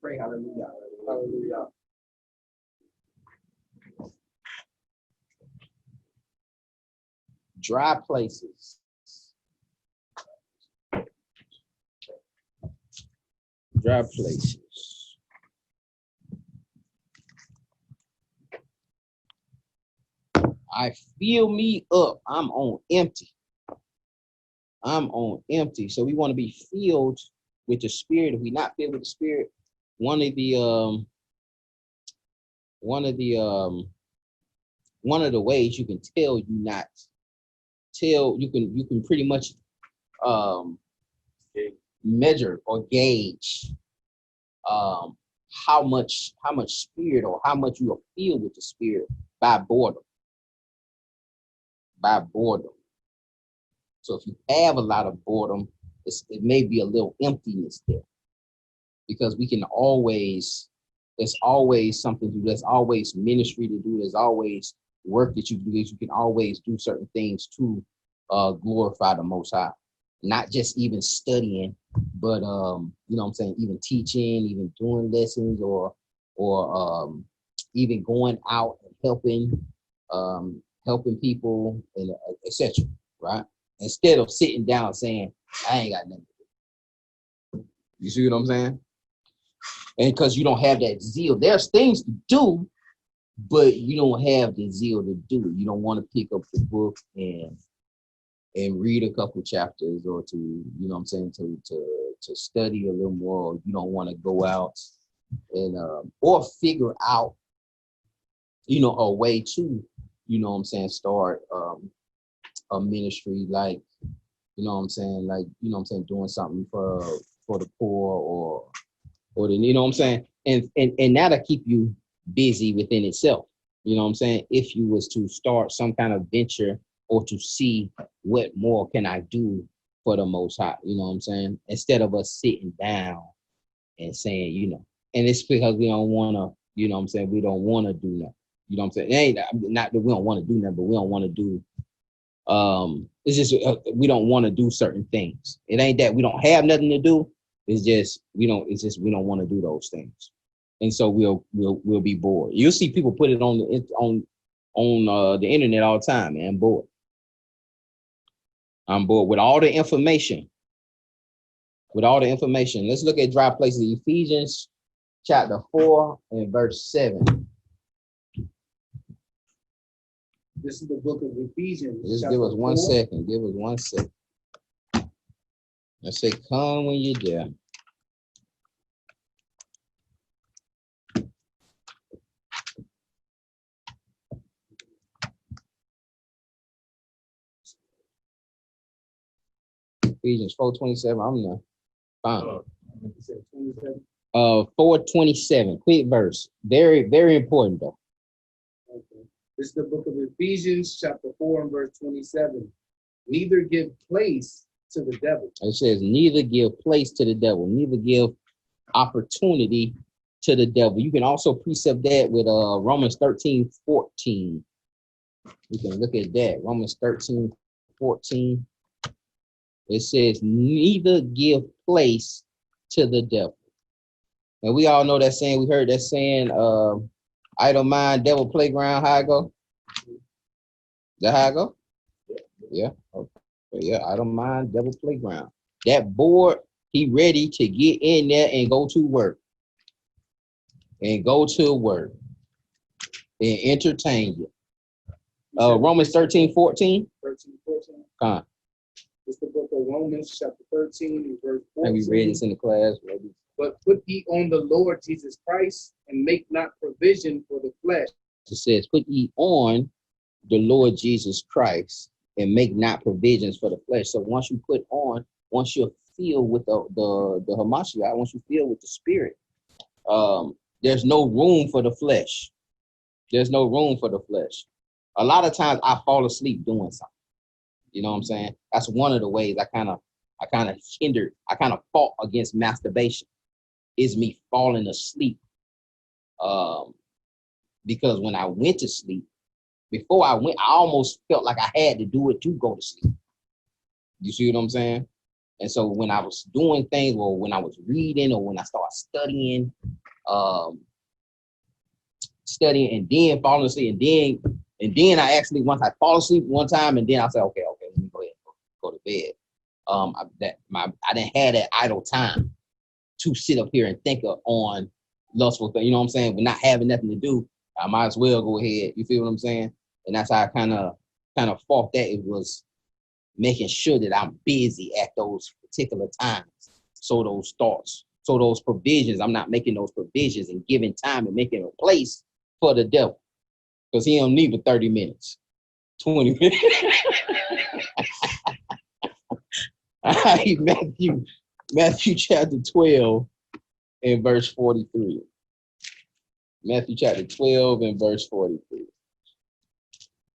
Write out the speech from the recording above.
pray. Hallelujah. Hallelujah. Dry places. Dry places. I fill me up. I'm on empty. I'm on empty. So we want to be filled with the Spirit. If we're not filled with the Spirit, one of the ways you can tell you can pretty much measure or gauge how much spirit or how much you are filled with the Spirit by boredom. By boredom. So if you have a lot of boredom, it may be a little emptiness there, because we can always, there's always something to do. There's always ministry to do. There's always work that you do. You can always do certain things to glorify the Most High. Not just even studying, but you know what I'm saying, even teaching, even doing lessons, or even going out and helping people, and etc. Right? Instead of sitting down saying, I ain't got nothing to do. You see what I'm saying? And because you don't have that zeal, there's things to do, but you don't have the zeal to do it. You don't want to pick up the book and read a couple chapters, or to, you know what I'm saying, to study a little more. You don't want to go out and or figure out, you know, a way to, you know what I'm saying, start a ministry, like, you know what I'm saying, like, you know what I'm saying, doing something for the poor, or the, you know what I'm saying, and that'll keep you busy within itself. You know what I'm saying? If you was to start some kind of venture, or to see what more can I do for the Most High, you know what I'm saying? Instead of us sitting down and saying, you know, and it's because we don't want to, you know what I'm saying, we don't want to do nothing. You know what I'm saying? It ain't not that we don't want to do nothing, but we don't want to do, it's just we don't want to do certain things. It ain't that we don't have nothing to do. It's just we don't want to do those things. And so we'll be bored. You'll see people put it on the internet all the time, man. I'm bored with all the information. Let's look at dry places. Ephesians chapter 4 and verse 7. This is the book of Ephesians. Just give us 1 second. Give us 1 second. Let's say, come when you're there. Ephesians 4:27. I'm there. Fine. 4:27. Quick verse. Very, very important though. Okay. This is the book of Ephesians, chapter 4 and verse 27. Neither give place to the devil. It says, neither give place to the devil. Neither give opportunity to the devil. You can also precept that with Romans 13:14. We can look at that. Romans 13:14. It says, neither give place to the devil. And we all know that saying. We heard that saying, idle mind, devil playground. How I go? Is that how I go? Yeah. Okay. Yeah, idle mind, devil playground. That bored, he ready to get in there and go to work. And entertain you. Romans 13:14. 13:14. It's the book of Romans, chapter 13, and verse 14. We read this in the class, maybe. But put ye on the Lord Jesus Christ, and make not provision for the flesh. It says, put ye on the Lord Jesus Christ, and make not provisions for the flesh. So once you put on, once you're filled with the Hamashiach, once you feel with the Spirit, there's no room for the flesh. There's no room for the flesh. A lot of times I fall asleep doing something. You know what I'm saying? That's one of the ways I kind of fought against masturbation, is me falling asleep. Because when I went to sleep, before I went, I almost felt like I had to do it to go to sleep. You see what I'm saying? And so when I was doing things, or when I was reading, or when I started studying, um, and then falling asleep, and then I actually, once I fall asleep one time, and then I said, okay, let me go ahead and go to bed. I didn't have that idle time to sit up here and think on lustful things. You know what I'm saying? But not having nothing to do, I might as well go ahead. You feel what I'm saying? And that's how I kind of fought that. It was making sure that I'm busy at those particular times. So those thoughts, so those provisions, I'm not making those provisions and giving time and making a place for the devil. Because he don't need but 30 minutes, 20 minutes. All right, Matthew chapter 12 and verse 43. Matthew chapter 12 and verse 43.